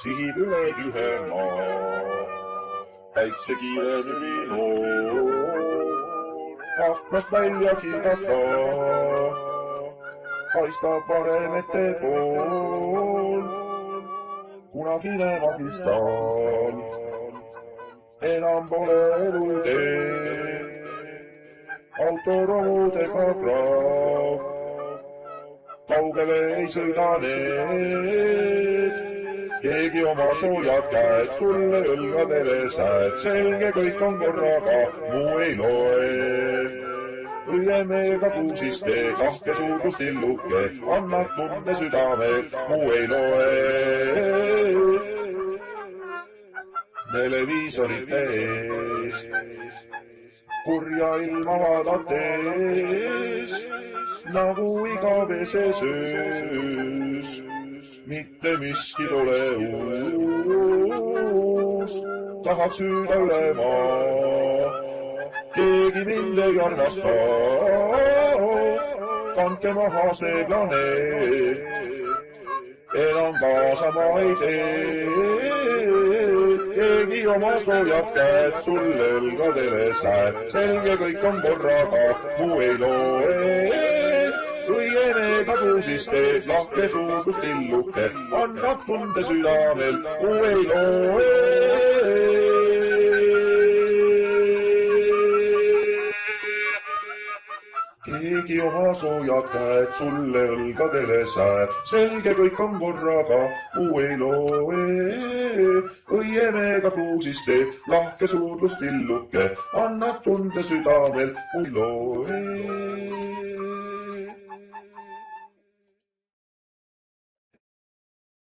sihib üle tühe maa. Päiksekiire nürinoor, aknast välja kihata, paistab varemete pool, kunagine magistral, enam pole elul teed, autoromudega kraav, kaugele ei sõida need, keegi oma soojad käed sulle õlgadele sääd, selge kõik on korraga, muu ei loe. Õiemeega kuusiste, kahke suudlust illuke, annad tunde südamel, muu ei loe. Televiisorite ees, kurja ilma vaadates, nagu igaveses öös, mitte miski tule uus, tahad süüda üle maa, keegi mind ei armasta, kandke maha see planeet, enam kaasa ma ei tee, keegi oma soojad käed sulle õlgadele sääd, selge kõik on korraga, muu ei loe. Õienega kuusiste, lahke suudlust illuke, annab tunde südamel, muu ei loe. Keegi oma soojad käed sulle õlgadele sääd, selge kõik on korraga, muu ei loe. Õienega kuusiste, lahke suudlust illuke, annab tunde südamel, muu ei loe.